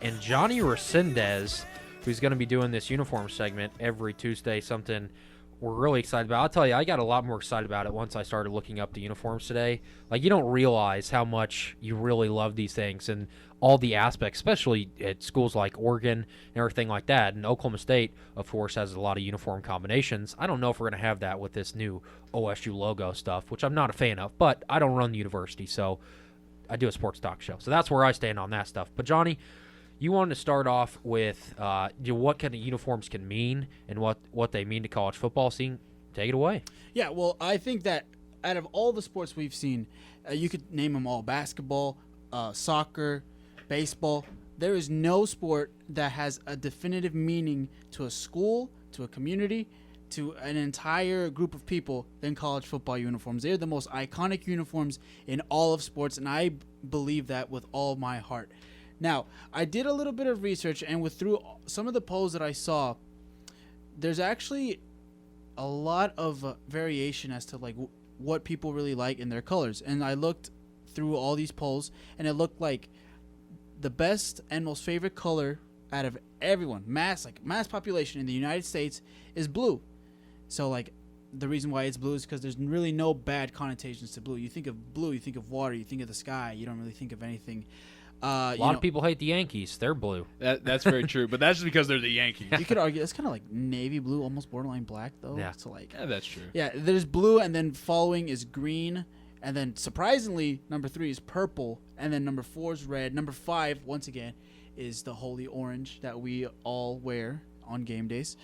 and Johnny Resendiz, who's going to be doing this uniform segment every Tuesday, something we're really excited about. I'll tell you, I got a lot more excited about it once I started looking up the uniforms today. Like, you don't realize how much you really love these things and all the aspects, especially at schools like Oregon and everything like that. And Oklahoma State, of course, has a lot of uniform combinations. I don't know if we're going to have that with this new OSU logo stuff, which I'm not a fan of, but I don't run the university, so I do a sports talk show. So that's where I stand on that stuff. But, Johnny, you wanted to start off with what kind of uniforms can mean and what they mean to college football scene. Take it away. Yeah, well, I think that out of all the sports we've seen, you could name them all: basketball, soccer, baseball. There is no sport that has a definitive meaning to a school, to a community, to an entire group of people than college football uniforms. They're the most iconic uniforms in all of sports, and I believe that with all my heart. Now, I did a little bit of research, and through some of the polls that I saw, there's actually a lot of variation as to like what people really like in their colors. And I looked through all these polls, and it looked like the best and most favorite color out of everyone, mass population in the United States, is blue. So like the reason why it's blue is because there's really no bad connotations to blue. You think of blue, you think of water, you think of the sky. You don't really think of anything. A lot of people hate the Yankees. They're blue. That's very true, but that's just because they're the Yankees. You could argue that's kind of like navy blue, almost borderline black, though. Yeah. So like, Yeah, that's true. yeah, there's blue, and then following is green, and then surprisingly, number 3 is purple, and then number 4 is red. Number 5, once again, is the holy orange that we all wear on game days.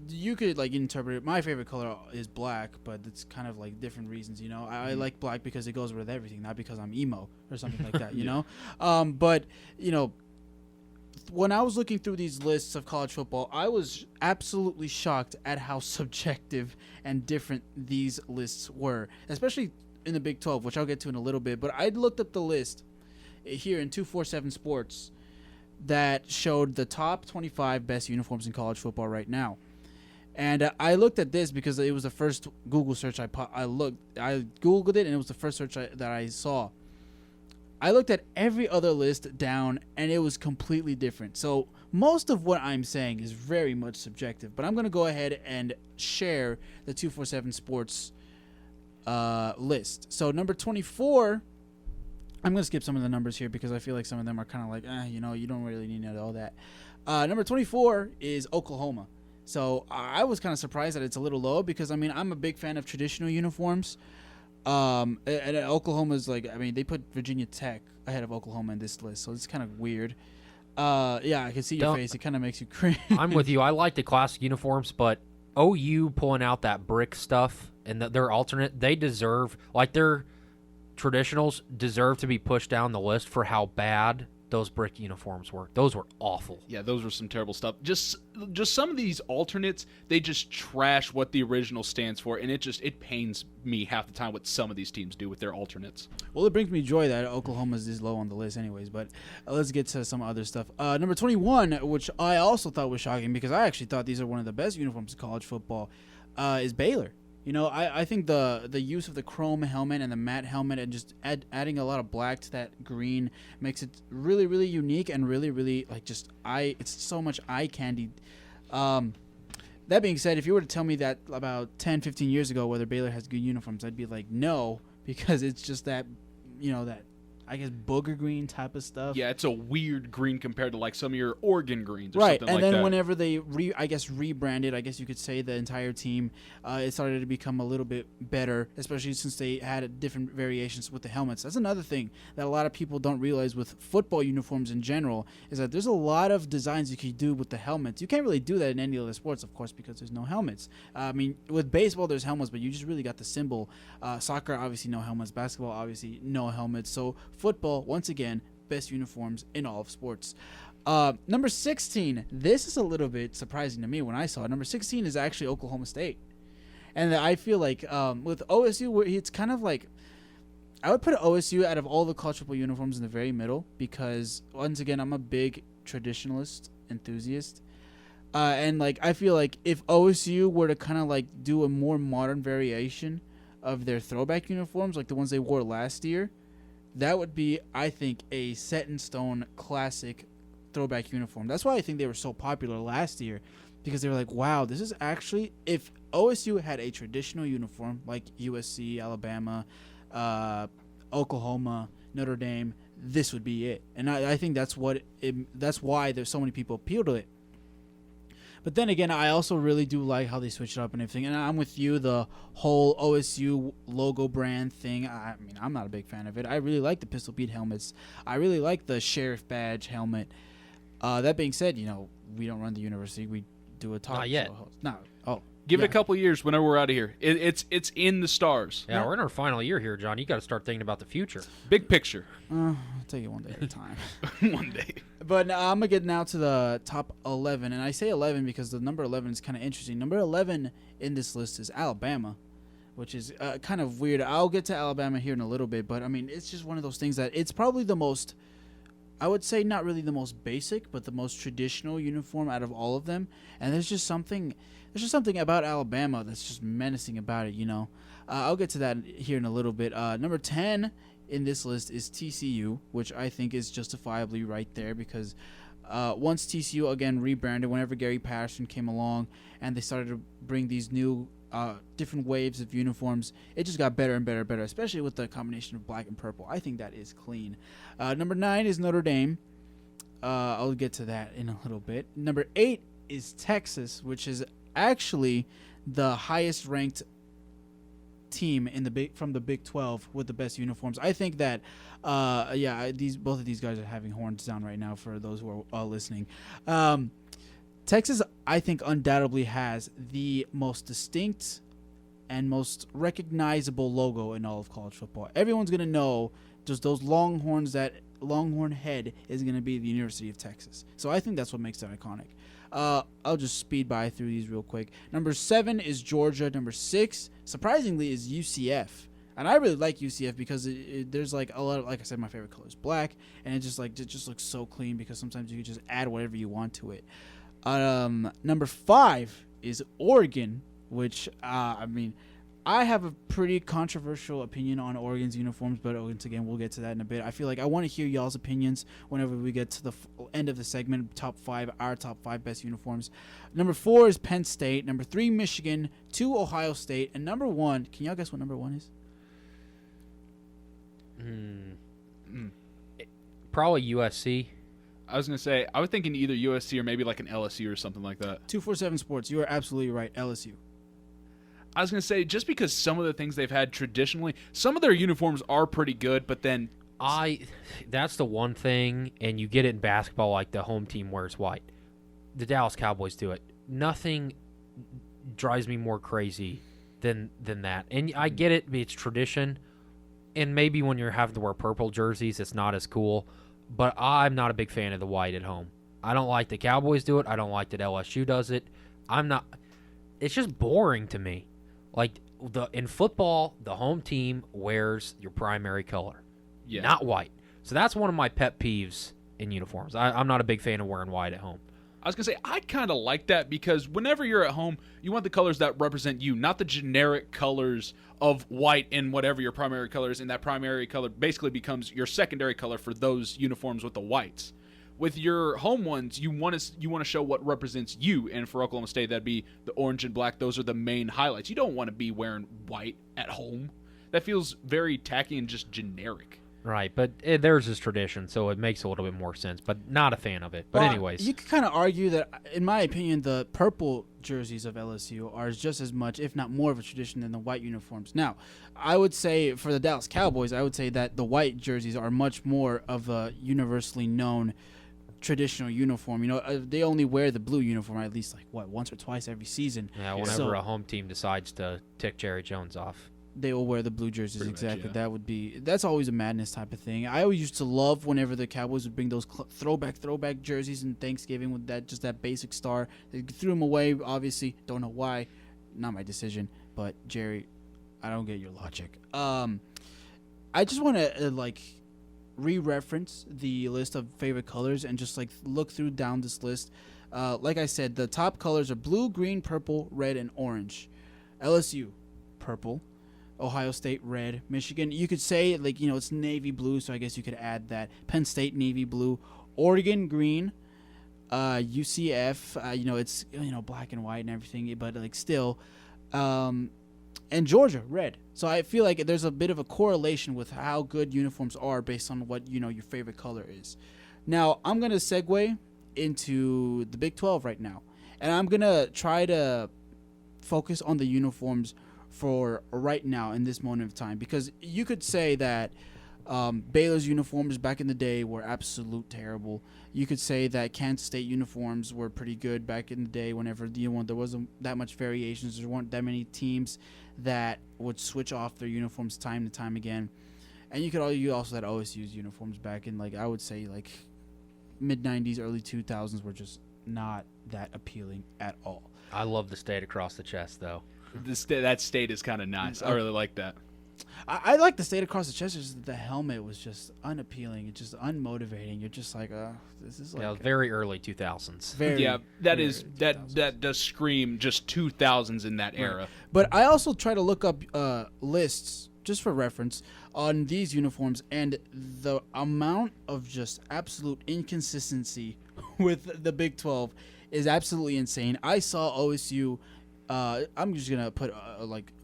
You could like interpret it. My favorite color is black, but it's kind of like different reasons, you know. I like black because it goes with everything, not because I'm emo or something like that, you know. But you know, when I was looking through these lists of college football, I was absolutely shocked at how subjective and different these lists were, especially in the Big 12, which I'll get to in a little bit. But I looked up the list here in 247 Sports that showed the top 25 best uniforms in college football right now. And I looked at this because it was the first Google search I Googled it, and it was the first search that I saw. I looked at every other list down, and it was completely different. So most of what I'm saying is very much subjective, but I'm going to go ahead and share the 247 Sports list. So number 24, I'm going to skip some of the numbers here because I feel like some of them are kind of like, you know, you don't really need to know that. Number 24 is Oklahoma. So I was kind of surprised that it's a little low because, I mean, I'm a big fan of traditional uniforms. And Oklahoma's like, I mean, they put Virginia Tech ahead of Oklahoma in this list, so it's kind of weird. Yeah, I can see your face. It kind of makes you cringe. I'm with you. I like the classic uniforms, but OU pulling out that brick stuff and their alternate, they deserve, like their traditionals deserve to be pushed down the list for how bad those brick uniforms were. Those were awful. Yeah, those were some terrible stuff. Just some of these alternates, they just trash what the original stands for, and it pains me half the time what some of these teams do with their alternates. Well, it brings me joy that Oklahoma's is low on the list anyways, but let's get to some other stuff. Number 21, which I also thought was shocking because I actually thought these are one of the best uniforms in college football, is Baylor. You know, I think the use of the chrome helmet and the matte helmet and just adding a lot of black to that green makes it really, really unique and really, really like it's so much eye candy. That being said, if you were to tell me that about 10, 15 years ago whether Baylor has good uniforms, I'd be like, no, because it's just that, you know, that I guess booger green type of stuff. Yeah, it's a weird green compared to like some of your Oregon greens or right, something and like then that. Whenever they rebranded, I guess you could say the entire team, it started to become a little bit better, especially since they had different variations with the helmets. That's another thing that a lot of people don't realize with football uniforms in general is that there's a lot of designs you can do with the helmets. You can't really do that in any other sports, of course, because there's no helmets. I mean, with baseball there's helmets, but you just really got the symbol. Soccer, obviously no helmets. Basketball, obviously no helmets. So football, once again, best uniforms in all of sports. Number 16, this is a little bit surprising to me when I saw it. Number 16 is actually Oklahoma State. And I feel like with OSU, it's kind of like, I would put OSU out of all the college football uniforms in the very middle because, once again, I'm a big traditionalist enthusiast. And like I feel like if OSU were to kind of like do a more modern variation of their throwback uniforms, like the ones they wore last year, that would be, I think, a set in stone classic throwback uniform. That's why I think they were so popular last year, because they were like, wow, this is actually, if OSU had a traditional uniform like USC, Alabama, Oklahoma, Notre Dame, this would be it. And I think that's why there's so many people appeal to it. But then again, I also really do like how they switched it up and everything. And I'm with you, the whole OSU logo brand thing. I mean, I'm not a big fan of it. I really like the Pistol Pete helmets. I really like the Sheriff Badge helmet. That being said, we don't run the university. We do a talk Not yet. show host. No. Oh. Give yeah. it a couple years whenever we're out of here. It's in the stars. Yeah, we're in our final year here, John. You got to start thinking about the future. Big picture. I'll take it one day at a time. One day. But I'm going to get now to the top 11. And I say 11 because the number 11 is kind of interesting. Number 11 in this list is Alabama, which is kind of weird. I'll get to Alabama here in a little bit. But, I mean, it's just one of those things that it's probably the most, I would say not really the most basic, but the most traditional uniform out of all of them. And there's just something about Alabama that's just menacing about it, I'll get to that here in a little bit. Number 10 in this list is TCU, which I think is justifiably right there because once TCU, again, rebranded, whenever Gary Patterson came along and they started to bring these new different waves of uniforms, it just got better and better and better, especially with the combination of black and purple. I think that is clean. Number 9 is Notre Dame. I'll get to that in a little bit. Number 8 is Texas, which is actually the highest ranked team from the Big 12 with the best uniforms. I think that both of these guys are having horns down right now for those who are listening. Texas, I think, undoubtedly has the most distinct and most recognizable logo in all of college football. Everyone's going to know just those Longhorns. That Longhorn head is going to be the University of Texas. So I think that's what makes it iconic. I'll just speed by through these real quick. Number 7 is Georgia. Number 6, surprisingly, is UCF. And I really like UCF because there's like a lot of, like I said, my favorite color is black, and it just looks so clean because sometimes you can just add whatever you want to it. Number 5 is Oregon, which I have a pretty controversial opinion on Oregon's uniforms, but once again, we'll get to that in a bit. I feel like I want to hear y'all's opinions whenever we get to the end of the segment, our top 5 best uniforms. Number 4 is Penn State. Number 3, Michigan. 2, Ohio State. And number 1, can y'all guess what number 1 is? Probably USC. I was going to say, I was thinking either USC or maybe like an LSU or something like that. 247 Sports, you are absolutely right, LSU. I was going to say, just because some of the things they've had traditionally, some of their uniforms are pretty good, but then... That's the one thing, and you get it in basketball, like the home team wears white. The Dallas Cowboys do it. Nothing drives me more crazy than that. And I get it, it's tradition, and maybe when you're having to wear purple jerseys, it's not as cool, but I'm not a big fan of the white at home. I don't like the Cowboys do it. I don't like that LSU does it. It's just boring to me. Like, in football, the home team wears your primary color, not white. So that's one of my pet peeves in uniforms. I'm not a big fan of wearing white at home. I was going to say, I kind of like that because whenever you're at home, you want the colors that represent you, not the generic colors of white in whatever your primary color is, and that primary color basically becomes your secondary color for those uniforms with the whites. With your home ones, you want to show what represents you, and for Oklahoma State, that'd be the orange and black. Those are the main highlights. You don't want to be wearing white at home. That feels very tacky and just generic. Right, but theirs is tradition, so it makes a little bit more sense, but not a fan of it. But anyways. You could kind of argue that, in my opinion, the purple jerseys of LSU are just as much, if not more of a tradition than the white uniforms. Now, I would say for the Dallas Cowboys, I would say that the white jerseys are much more of a universally known traditional uniform. They only wear the blue uniform at least once or twice every season. Yeah, whenever a home team decides to tick Jerry Jones off, they will wear the blue jerseys. Pretty exactly. much, yeah. That's always a madness type of thing. I always used to love whenever the Cowboys would bring those throwback jerseys in Thanksgiving with that basic star. They threw them away, obviously. Don't know why. Not my decision. But Jerry, I don't get your logic. I just want to re-reference the list of favorite colors and just look through down this list. Like I said, the top colors are blue, green, purple, red, and orange. LSU, purple. Ohio State red, Michigan. You could say like it's navy blue, so I guess you could add that. Penn State navy blue, Oregon green, UCF. It's black and white and everything, but like still, and Georgia red. So I feel like there's a bit of a correlation with how good uniforms are based on what your favorite color is. Now I'm gonna segue into the Big 12 right now, and I'm gonna try to focus on the uniforms for right now in this moment of time, because you could say that Baylor's uniforms back in the day were absolute terrible. You could say that Kansas State uniforms were pretty good back in the day whenever there wasn't that much variations. There weren't that many teams that would switch off their uniforms time to time again. And you also had OSU's uniforms back in, like, I would say like mid 90s, early 2000s were just not that appealing at all. I love the state across the chest, though. That state is kind of nice. I really like that. I like the state across the chest. Just the helmet was just unappealing. It's just unmotivating. You're just like, this is like very early 2000s. That does scream just 2000s in that era. But I also try to look up lists just for reference on these uniforms, and the amount of just absolute inconsistency with the Big 12 is absolutely insane. I saw OSU. I'm just gonna put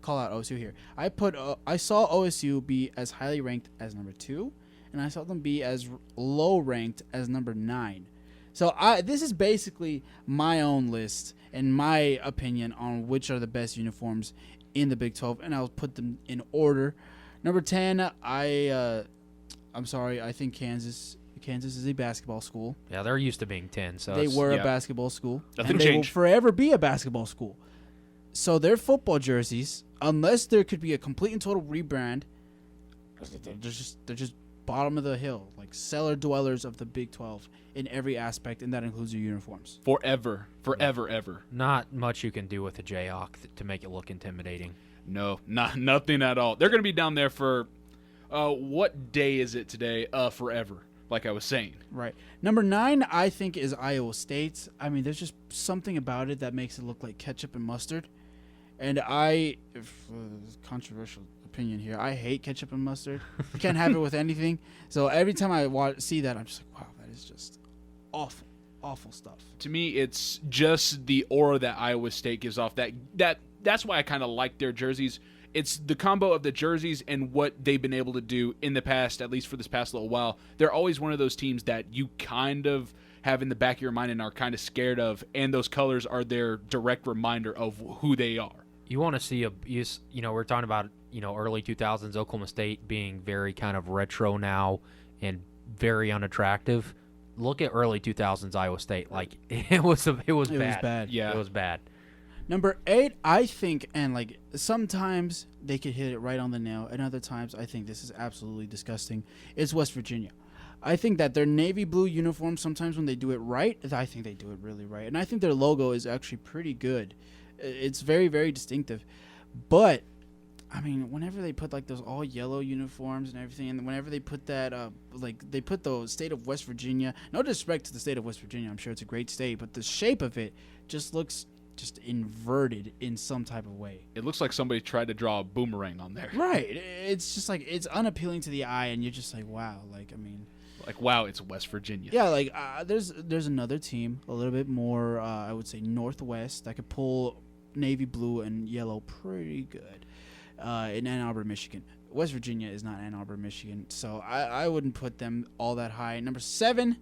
call out OSU here. I saw OSU be as highly ranked as number 2, and I saw them be as low ranked as number 9. So this is basically my own list and my opinion on which are the best uniforms in the Big 12, and I'll put them in order. Number 10, I'm sorry, I think Kansas is a basketball school. Yeah, they're used to being 10, so they were a basketball school. Nothing and they will forever be a basketball school. So their football jerseys, unless there could be a complete and total rebrand, they're just bottom of the hill, like cellar dwellers of the Big 12 in every aspect, and that includes their uniforms. Forever, ever. Not much you can do with a Jayhawk to make it look intimidating. No, nothing at all. They're going to be down there for, what day is it today? Forever, like I was saying. Right. Number 9, I think, is Iowa State. I mean, there's just something about it that makes it look like ketchup and mustard. And controversial opinion here, I hate ketchup and mustard. You can't have it with anything. So every time I see that, I'm just like, wow, that is just awful stuff. To me, it's just the aura that Iowa State gives off. That's why I kind of like their jerseys. It's the combo of the jerseys and what they've been able to do in the past, at least for this past little while. They're always one of those teams that you kind of have in the back of your mind and are kind of scared of, and those colors are their direct reminder of who they are. You want to see we're talking about, early 2000s Oklahoma State being very kind of retro now and very unattractive. Look at early 2000s Iowa State. Like, it was bad. Yeah. It was bad. Number 8, I think, and like sometimes they could hit it right on the nail, and other times I think this is absolutely disgusting. It's West Virginia. I think that their navy blue uniform, sometimes when they do it right, I think they do it really right. And I think their logo is actually pretty good. It's very, very distinctive. But, I mean, whenever they put like those all yellow uniforms and everything, and whenever they put that, they put the state of West Virginia, no disrespect to the state of West Virginia, I'm sure it's a great state, but the shape of it just looks just inverted in some type of way. It looks like somebody tried to draw a boomerang on there. Right. It's just like, it's unappealing to the eye, and you're just like, wow. Like, I mean, like, wow, it's West Virginia. Yeah, like there's another team a little bit more, I would say Northwest, that could pull navy blue and yellow pretty good in Ann Arbor, Michigan. West Virginia is not Ann Arbor, Michigan, so I wouldn't put them all that high. Number 7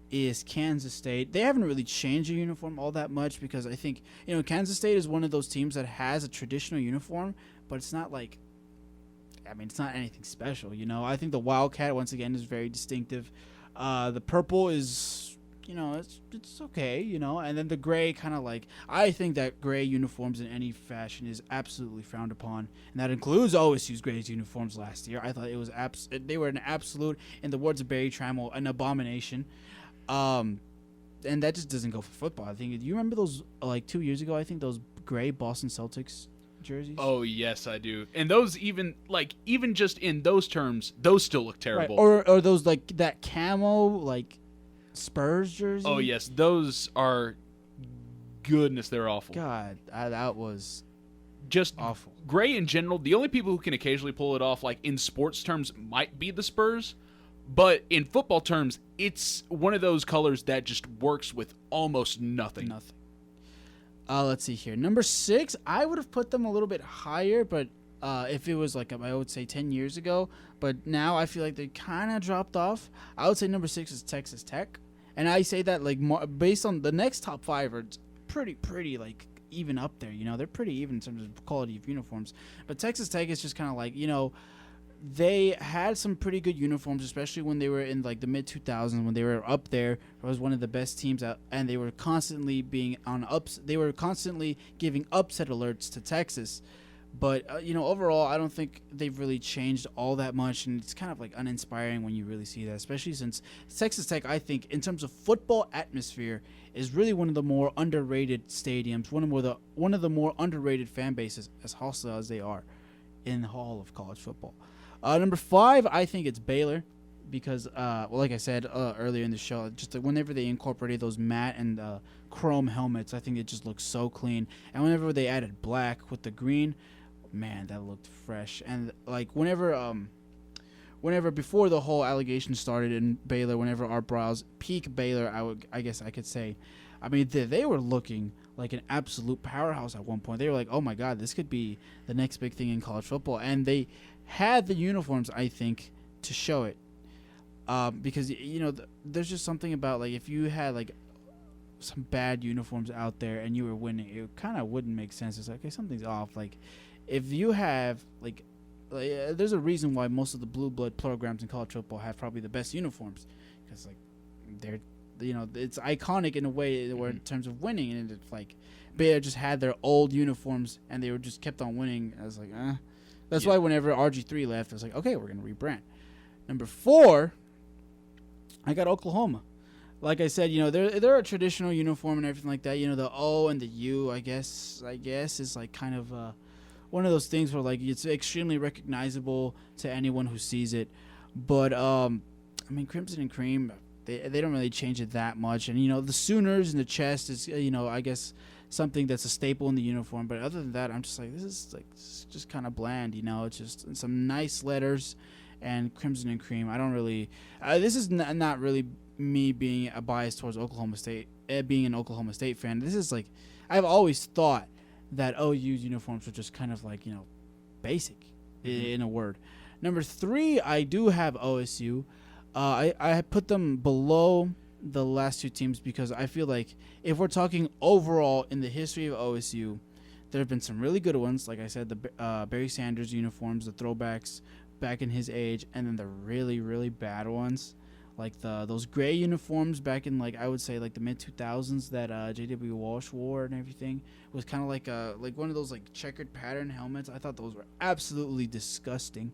is Kansas State. They haven't really changed their uniform all that much, because I think Kansas State is one of those teams that has a traditional uniform, but it's not like, I mean, it's not anything special. I think the Wildcat, once again, is very distinctive. The purple is, it's okay, and then the gray kind of like, I think that gray uniforms in any fashion is absolutely frowned upon, and that includes OSU's gray uniforms last year. I thought it was they were an absolute, in the words of Barry Trammell, an abomination. And that just doesn't go for football. I think, do you remember those, like 2 years ago, I think those gray Boston Celtics jerseys? Oh yes, I do. And those even just in those terms, those still look terrible. Right. Or those like that camo like Spurs jersey. Oh yes, those are, goodness, they're awful. God, that was just Awful. gray in general. The only people who can occasionally pull it off, like in sports terms, might be the Spurs. But in football terms, it's one of those colors that just works with almost nothing. Nothing. Let's see here. Number 6, I would have put them a little bit higher, but if it was like I would say 10 years ago. But now I feel like they kind of dropped off. I would say number 6 is Texas Tech, and I say that like more, based on the next top 5 are pretty like even up there. You know, they're pretty even in terms of quality of uniforms. But Texas Tech is just kind of like, you know, they had some pretty good uniforms, especially when they were in like the mid 2000s, when they were up there. It was one of the best teams out, and they were constantly being on ups. They were constantly giving upset alerts to Texas. But you know, overall, I don't think they've really changed all that much, and it's kind of like uninspiring when you really see that, especially since Texas Tech, I think, in terms of football atmosphere, is really one of the more underrated stadiums, one of the more underrated fan bases, as hostile as they are in the hall of college football. Number 5, I think it's Baylor, because, well, like I said earlier in the show, just whenever they incorporated those matte and chrome helmets, I think it just looks so clean. And whenever they added black with the green, man, that looked fresh. And like whenever before the whole allegation started in Baylor, whenever Art Briles peak Baylor, I guess I could say, I mean, they were looking like an absolute powerhouse at one point. They were like, oh my God, this could be the next big thing in college football. And they had the uniforms, I think, to show it. Because, you know, there's just something about, like, if you had, like, some bad uniforms out there and you were winning, it kind of wouldn't make sense. It's like, okay, something's off. Like, if you have, like there's a reason why most of the blue blood programs in college football have probably the best uniforms. Because, like, they're, you know, it's iconic in a way where in terms of winning, and it's like Baylor just had their old uniforms and they were just kept on winning. I was like, That's why whenever RG3 left, I was like, okay, we're going to rebrand. Number 4, I got Oklahoma. Like I said, you know, they're a traditional uniform and everything like that. You know, the O and the U, I guess is like kind of one of those things where like it's extremely recognizable to anyone who sees it. But I mean, Crimson and Cream, they don't really change it that much. And you know, the Sooners in the chest is, you know, I guess something that's a staple in the uniform. But other than that, I'm just like, this is like just kind of bland. You know, it's just some nice letters and Crimson and Cream. I don't really. This is not really me being a bias towards Oklahoma State, being an Oklahoma State fan. This is like, I've always thought that OU's uniforms were just kind of like, you know, basic in a word. Number 3, I do have OSU. I put them below the last 2 teams because I feel like if we're talking overall in the history of OSU, there have been some really good ones. Like I said, the Barry Sanders uniforms, the throwbacks back in his age, and then the really, really bad ones. Like those gray uniforms back in, like, I would say like the mid 2000s that J.W. Walsh wore and everything was kind of like one of those like checkered pattern helmets. I thought those were absolutely disgusting.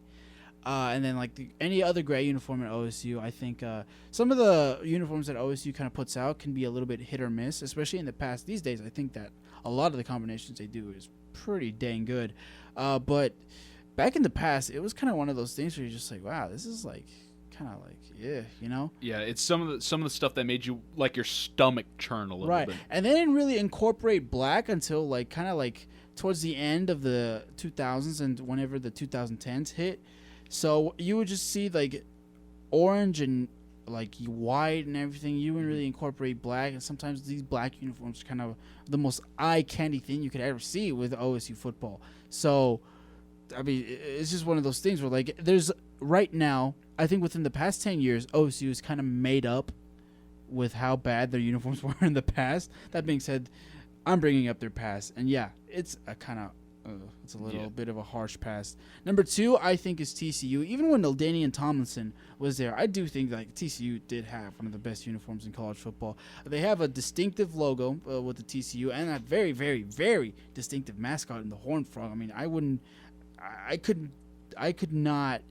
And then like any other gray uniform at OSU, I think some of the uniforms that OSU kind of puts out can be a little bit hit or miss, especially in the past. These days, I think that a lot of the combinations they do is pretty dang good. But back in the past, it was kind of one of those things where you're just like, wow, this is like kind of like, yeah, you know? Yeah, it's some of the stuff that made you, like, your stomach churn a little bit. Right, and they didn't really incorporate black until, like, kind of like towards the end of the 2000s and whenever the 2010s hit. So you would just see, like, orange and, like, white and everything. You wouldn't really incorporate black, and sometimes these black uniforms are kind of the most eye-candy thing you could ever see with OSU football. So, I mean, it's just one of those things where, like, there's right now, I think within the past 10 years, OSU is kind of made up with how bad their uniforms were in the past. That being said, I'm bringing up their past. And, yeah, it's a kind of it's a little bit of a harsh pass. Number 2, I think, is TCU. Even when LaDainian Tomlinson was there, I do think like TCU did have one of the best uniforms in college football. They have a distinctive logo with the TCU and a very, very, very distinctive mascot in the Horned Frog. I mean, I could not,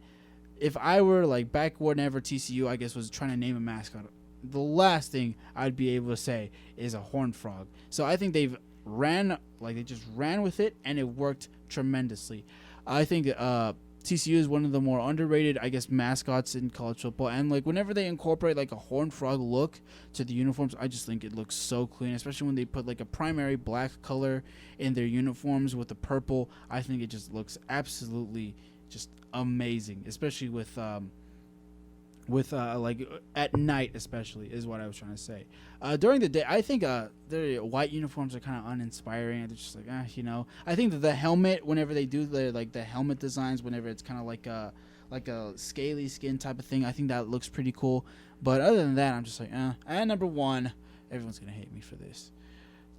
if I were like back whenever TCU, I guess, was trying to name a mascot, the last thing I'd be able to say is a Horned Frog. So I think they just ran with it, and it worked tremendously. I think TCU is one of the more underrated, I guess, mascots in college football. And, like, whenever they incorporate, like, a horned frog look to the uniforms, I just think it looks so clean, especially when they put, like, a primary black color in their uniforms with the purple. I think it just looks absolutely just amazing, especially with like at night, especially, is what I was trying to say. During the day, I think their white uniforms are kind of uninspiring. They're just like, I think that the helmet, whenever they do the helmet designs, whenever it's kind of like a scaly skin type of thing, I think that looks pretty cool. But other than that, I'm just like, And number 1, everyone's gonna hate me for this.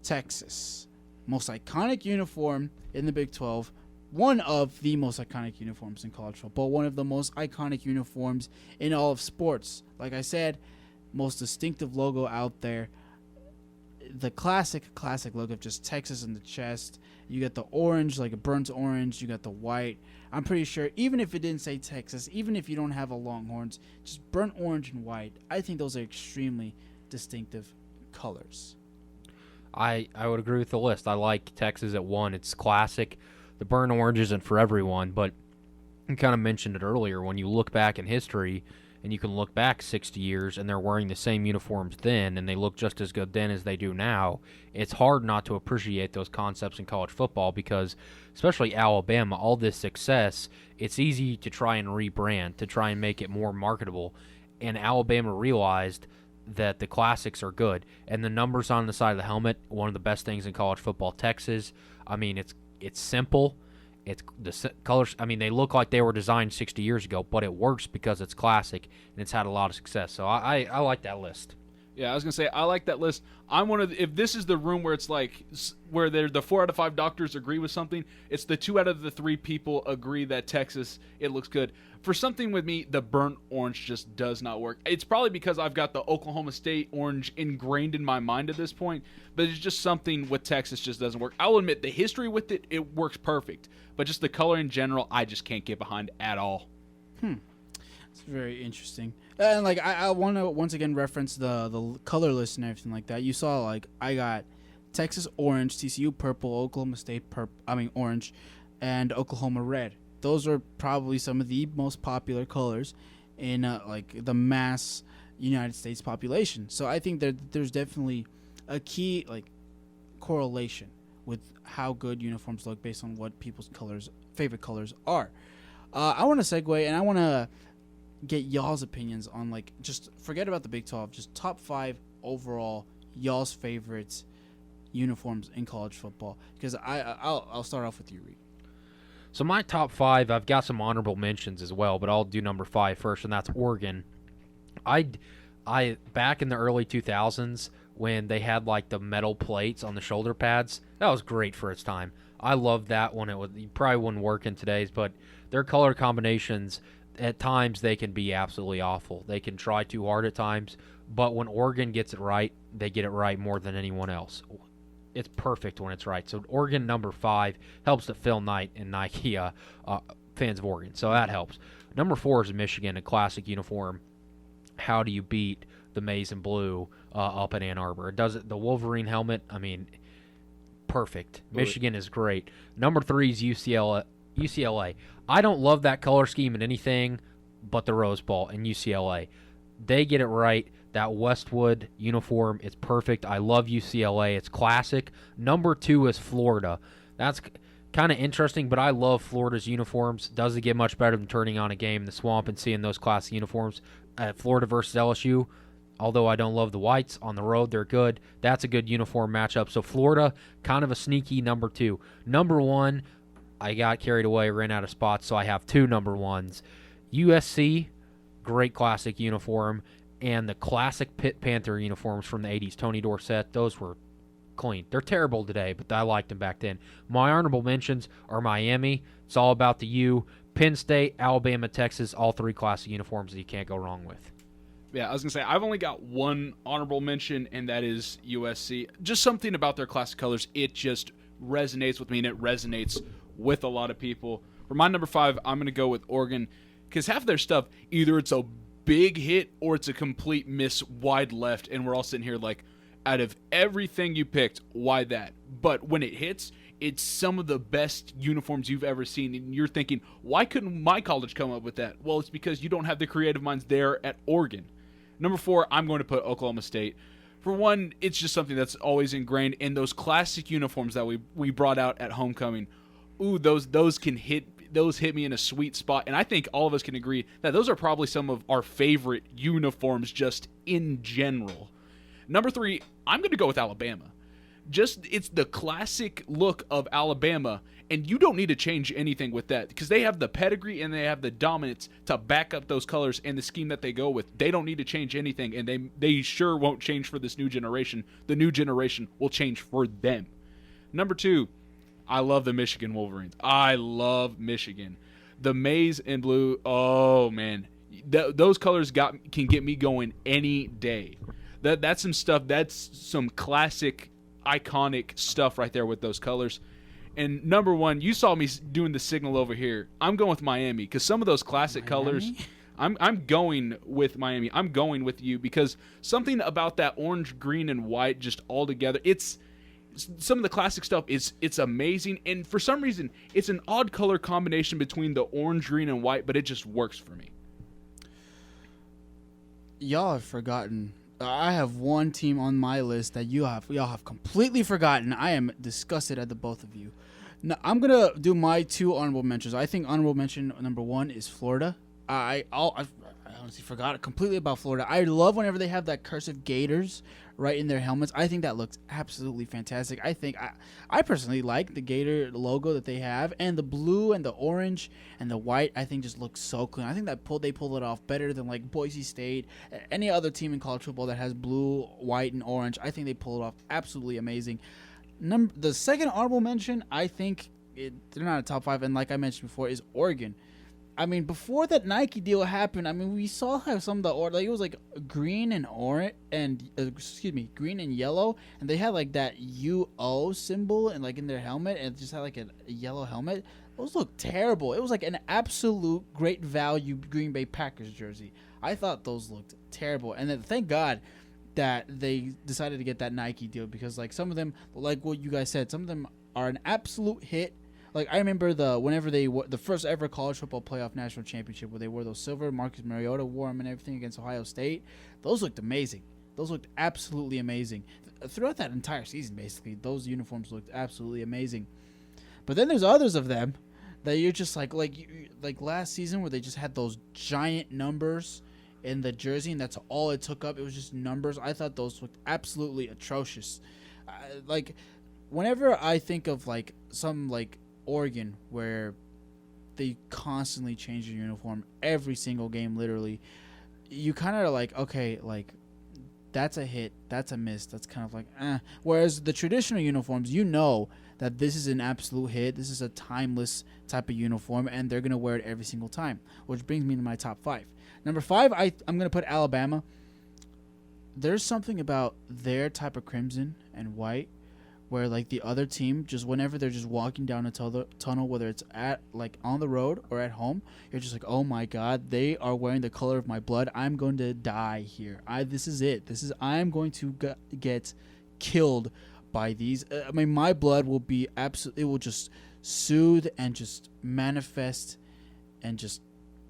Texas, most iconic uniform in the Big 12. One of the most iconic uniforms in college football. One of the most iconic uniforms in all of sports. Like I said, most distinctive logo out there. The classic look of just Texas in the chest. You got the orange, like a burnt orange. You got the white. I'm pretty sure, even if it didn't say Texas, even if you don't have a Longhorns, just burnt orange and white, I think those are extremely distinctive colors. I would agree with the list. I like Texas at 1. It's classic. The burnt orange isn't for everyone, but you kind of mentioned it earlier. When you look back in history, and you can look back 60 years, and they're wearing the same uniforms then, and they look just as good then as they do now, it's hard not to appreciate those concepts in college football because, especially Alabama, all this success, it's easy to try and rebrand, to try and make it more marketable. And Alabama realized that the classics are good. And the numbers on the side of the helmet, one of the best things in college football. Texas, I mean, it's simple. It's the colors. I mean, they look like they were designed 60 years ago, but it works because it's classic and it's had a lot of success. So I like that list. Yeah, I was gonna say I like that list. I'm one of if this is the room where it's like where the 4 out of 5 doctors agree with something, it's the 2 out of the 3 people agree that Texas it looks good. For something with me, the burnt orange just does not work. It's probably because I've got the Oklahoma State orange ingrained in my mind at this point, but it's just something with Texas just doesn't work. I'll admit the history with it works perfect, but just the color in general, I just can't get behind at all. It's very interesting. And like I want to once again reference the color list and everything like that. You saw like I got Texas orange, TCU purple, Oklahoma State orange, and Oklahoma red. Those are probably some of the most popular colors in like the mass United States population. So I think that there's definitely a key like correlation with how good uniforms look based on what people's favorite colors are. I want to segue and I want to get y'all's opinions on like just forget about the Big 12, just top 5 overall y'all's favorites uniforms in college football. Because I'll start off with you, Reed. So my top 5, I've got some honorable mentions as well, but I'll do number 5 first, and that's Oregon. I back in the early 2000s when they had like the metal plates on the shoulder pads, that was great for its time. I loved that when you probably wouldn't work in today's, but their color combinations at times they can be absolutely awful. They can try too hard at times, but when Oregon gets it right, they get it right more than anyone else. It's perfect when it's right. So Oregon number 5 helps that Phil Knight and Nike fans of Oregon, so that helps. Number 4 is Michigan, a classic uniform. How do you beat the maize and blue up in Ann Arbor? It does it. The Wolverine helmet, I mean, perfect. Michigan is great. Number 3 is UCLA. I don't love that color scheme in anything but the Rose Bowl in UCLA. They get it right. That Westwood uniform, it's perfect. I love UCLA. It's classic. Number 2 is Florida. That's kind of interesting, but I love Florida's uniforms. Doesn't get much better than turning on a game in the swamp and seeing those classic uniforms. Florida versus LSU, although I don't love the whites on the road, they're good. That's a good uniform matchup. So Florida, kind of a sneaky number 2. Number 1, I got carried away, ran out of spots, so I have 2 number 1s. USC, great classic uniform, and the classic Pitt Panther uniforms from the 80s, Tony Dorsett, those were clean. They're terrible today, but I liked them back then. My honorable mentions are Miami, it's all about the U, Penn State, Alabama, Texas, all 3 classic uniforms that you can't go wrong with. Yeah, I was going to say, I've only got one honorable mention, and that is USC. Just something about their classic colors, it just resonates with me, and it resonates with a lot of people. For my number 5, I'm going to go with Oregon, because half of their stuff, either it's a big hit or it's a complete miss wide left, and we're all sitting here like, out of everything you picked, why that? But when it hits, It's some of the best uniforms you've ever seen, and you're thinking, why couldn't my college come up with that? Well, it's because you don't have the creative minds there at Oregon. Number 4, I'm going to put Oklahoma State. For one, it's just something that's always ingrained in those classic uniforms that we brought out at homecoming. Ooh, those hit me in a sweet spot, and I think all of us can agree that those are probably some of our favorite uniforms just in general. Number 3, I'm going to go with Alabama. It's the classic look of Alabama, and you don't need to change anything with that because they have the pedigree and they have the dominance to back up those colors and the scheme that they go with. They don't need to change anything, and they sure won't change for this new generation. The new generation will change for them. Number 2, I love the Michigan Wolverines. I love Michigan. The maize and blue, oh man. Those colors can get me going any day. That's some stuff. That's some classic, iconic stuff right there with those colors. And number 1, you saw me doing the signal over here. I'm going with Miami because some of those classic colors. I'm going with Miami. I'm going with you because something about that orange, green, and white just all together. It's some of the classic stuff. It's amazing, and for some reason, it's an odd color combination between the orange, green, and white, but it just works for me. Y'all have forgotten. I have one team on my list that y'all have completely forgotten. I am disgusted at the both of you. Now, I'm gonna do my 2 honorable mentions. I think honorable mention number 1 is Florida. I honestly forgot completely about Florida. I love whenever they have that cursive Gators right in their helmets. I think that looks absolutely fantastic. I personally like the Gator logo that they have, and the blue and the orange and the white I think just looks so clean. I think that they pulled it off better than like Boise State, any other team in college football that has blue, white, and orange. I think they pull it off absolutely amazing. The second honorable mention, I think they're not a top 5, and like I mentioned before, is Oregon. I mean, before that Nike deal happened, I mean, we saw how some of the it was like green and orange and green and yellow, and they had like that UO symbol and like in their helmet, and it just had like a yellow helmet. Those look terrible. It was like an absolute great value Green Bay Packers jersey. I thought those looked terrible, and then thank God that they decided to get that Nike deal because like some of them, like what you guys said, some of them are an absolute hit. Like, I remember the first ever college football playoff national championship where they wore those silver, Marcus Mariota wore them and everything against Ohio State. Those looked amazing. Those looked absolutely amazing. Throughout that entire season, basically, those uniforms looked absolutely amazing. But then there's others of them that you're just like last season where they just had those giant numbers in the jersey, and that's all it took up. It was just numbers. I thought those looked absolutely atrocious. Whenever I think of, like, some, like, Oregon where they constantly change their uniform every single game, literally, you kind of are like, okay, like, that's a hit, that's a miss, that's kind of like, eh. Whereas the traditional uniforms, you know that this is an absolute hit, this is a timeless type of uniform, and they're going to wear it every single time, which brings me to my top 5. Number 5, I'm going to put Alabama. There's something about their type of crimson and white where, like, the other team, just whenever they're just walking down a tunnel, whether it's at, like, on the road or at home, you're just like, oh my God, they are wearing the color of my blood. I'm going to die here. This is it. I'm going to get killed by these. I mean, my blood will be it will just soothe and just manifest and just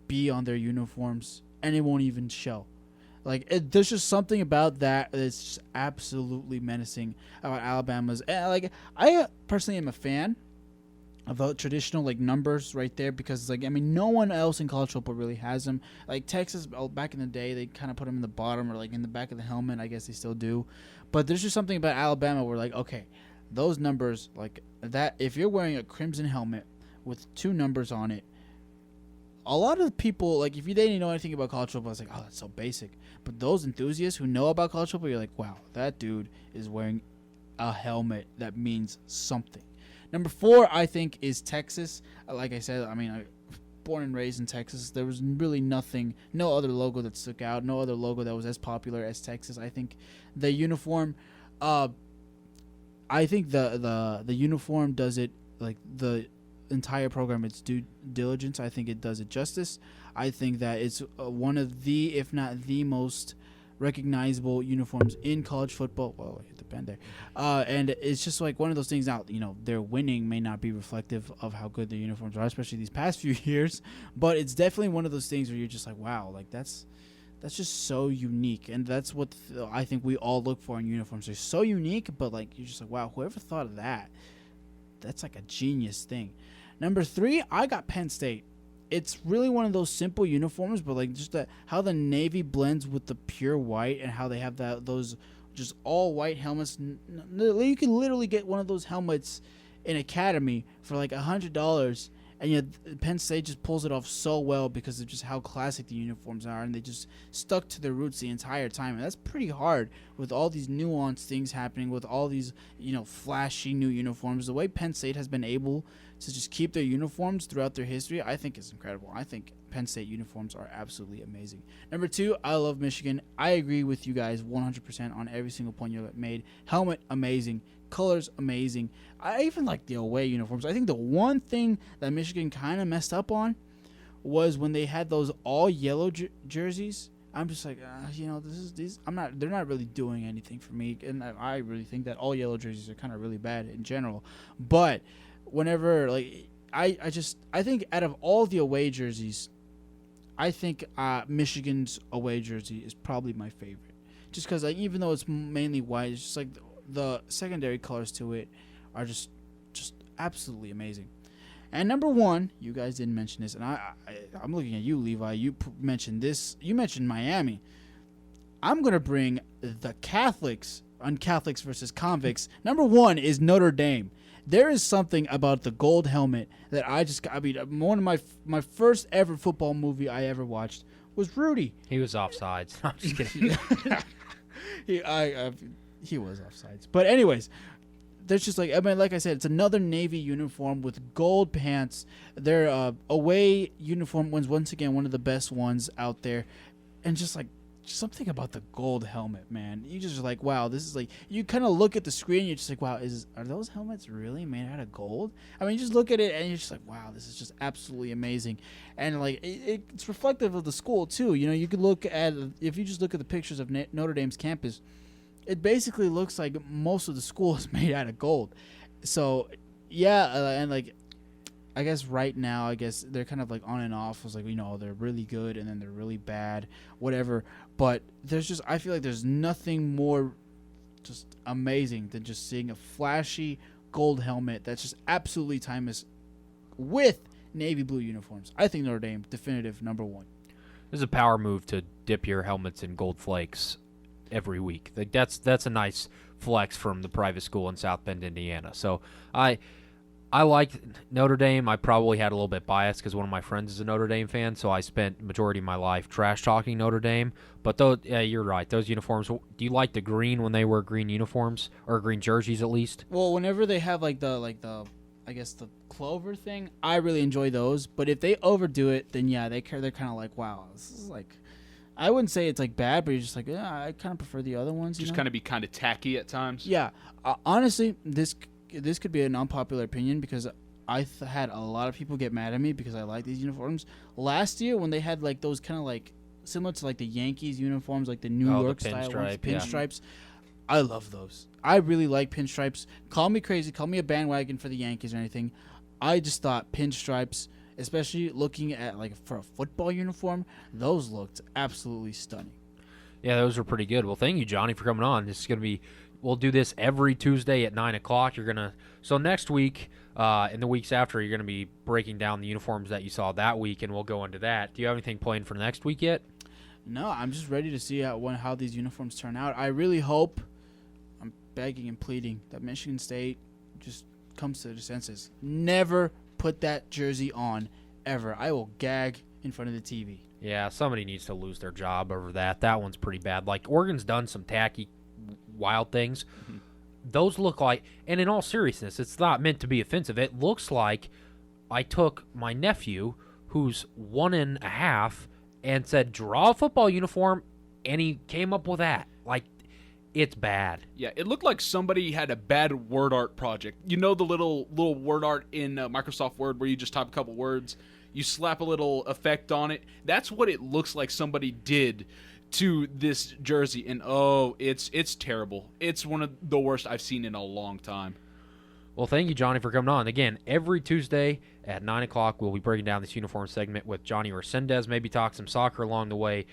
be on their uniforms, and it won't even show. Like, there's just something about that that's just absolutely menacing about Alabama's. And, like, I personally am a fan of the traditional, like, numbers right there because, like, I mean, no one else in college football really has them. Like, Texas, back in the day, they kind of put them in the bottom or, like, in the back of the helmet. I guess they still do. But there's just something about Alabama where, like, okay, those numbers, like, that, if you're wearing a crimson helmet with 2 numbers on it, a lot of people, like, if you didn't know anything about college football, it's like, oh, that's so basic. But those enthusiasts who know about college football, you're like, wow, that dude is wearing a helmet that means something. Number 4, I think, is Texas. Like I said, I mean, born and raised in Texas. There was really nothing, no other logo that stuck out, no other logo that was as popular as Texas. I think the uniform, I think the uniform does it, like, the entire program, its due diligence. I think it does it justice. I think that it's one of the, if not the most recognizable uniforms in college football. Well, the pen there. And it's just like one of those things. Now, their winning may not be reflective of how good their uniforms are, especially these past few years. But it's definitely one of those things where you're just like, wow, like that's just so unique, and that's what I think we all look for in uniforms. They're so unique, but like you're just like, wow, whoever thought of that? That's like a genius thing. Number 3, I got Penn State. It's really one of those simple uniforms, but like just how the navy blends with the pure white, and how they have those just all white helmets. You can literally get one of those helmets in Academy for like $100. And yet Penn State just pulls it off so well because of just how classic the uniforms are, and they just stuck to their roots the entire time. And that's pretty hard with all these nuanced things happening, with all these, flashy new uniforms. The way Penn State has been able to just keep their uniforms throughout their history, I think is incredible. I think Penn State uniforms are absolutely amazing. Number 2, I love Michigan. I agree with you guys 100% on every single point you made. Helmet, amazing. Colors, amazing. I even like the away uniforms. I think the one thing that Michigan kind of messed up on was when they had those all yellow jerseys. I'm just like, they're not really doing anything for me, and I really think that all yellow jerseys are kind of really bad in general. But whenever I think out of all the away jerseys, I think Michigan's away jersey is probably my favorite, just because even though it's mainly white, it's just like the secondary colors to it are just absolutely amazing. And number 1, you guys didn't mention this, and I'm looking at you, Levi. You mentioned this. You mentioned Miami. I'm gonna bring the Catholics on Catholics versus convicts. Number 1 is Notre Dame. There is something about the gold helmet that one of my first ever football movie I ever watched was Rudy. He was offsides. I'm just kidding. He was offsides. But anyways, there's just like I said, it's another Navy uniform with gold pants. Their away uniform was once again one of the best ones out there. And just like something about the gold helmet, man. You just like, wow, this is like, you kind of look at the screen and you're just like, wow, are those helmets really made out of gold? I mean, you just look at it and you're just like, wow, this is just absolutely amazing. And like it's reflective of the school too. You could look at, if you just look at the pictures of Notre Dame's campus, it basically looks like most of the school is made out of gold. So, yeah, and like, I guess right now, they're kind of like on and off. It's like, they're really good and then they're really bad, whatever. But I feel like there's nothing more just amazing than just seeing a flashy gold helmet that's just absolutely timeless with navy blue uniforms. I think Notre Dame, definitive number 1. This is a power move to dip your helmets in gold flakes every week. Like that's a nice flex from the private school in South Bend, Indiana. So I like Notre Dame. I probably had a little bit biased because one of my friends is a Notre Dame fan, so I spent the majority of my life trash talking Notre Dame. But you're right. Those uniforms. Do you like the green when they wear green uniforms or green jerseys at least? Well, whenever they have the clover thing, I really enjoy those. But if they overdo it, then yeah, they're kind of like, wow, this is like. I wouldn't say it's like bad, but you're just like, yeah, I kind of prefer the other ones. Just kind of be kind of tacky at times. Yeah, honestly, this could be an unpopular opinion because I had a lot of people get mad at me because I like these uniforms. Last year, when they had like those kind of like similar to like the Yankees uniforms, like the New York style ones, pinstripes. Yeah. I love those. I really like pinstripes. Call me crazy, call me a bandwagon for the Yankees or anything. I just thought pinstripes, especially looking at like for a football uniform, those looked absolutely stunning. Yeah, those were pretty good. Well, thank you, Johnny, for coming on. This is going to be, we'll do this every Tuesday at 9 o'clock. So next week and the weeks after, you're going to be breaking down the uniforms that you saw that week, and we'll go into that. Do you have anything planned for next week yet? No, I'm just ready to see how these uniforms turn out. I really hope, I'm begging and pleading, that Michigan State just comes to their senses. Never put that jersey on ever. I will gag in front of the TV. Yeah, somebody needs to lose their job over that. That one's pretty bad. Like, Oregon's done some tacky, wild things. Mm-hmm. Those look like, and in all seriousness, it's not meant to be offensive. It looks like I took my nephew, who's 1.5, and said, draw a football uniform, and he came up with that. Like, it's bad. Yeah, it looked like somebody had a bad word art project. You know the little word art in Microsoft Word where you just type a couple words, you slap a little effect on it? That's what it looks like somebody did to this jersey, and it's terrible. It's one of the worst I've seen in a long time. Well, thank you, Johnny, for coming on. Again, every Tuesday at 9 o'clock, we'll be breaking down this uniform segment with Johnny Resendiz. Maybe talk some soccer along the way.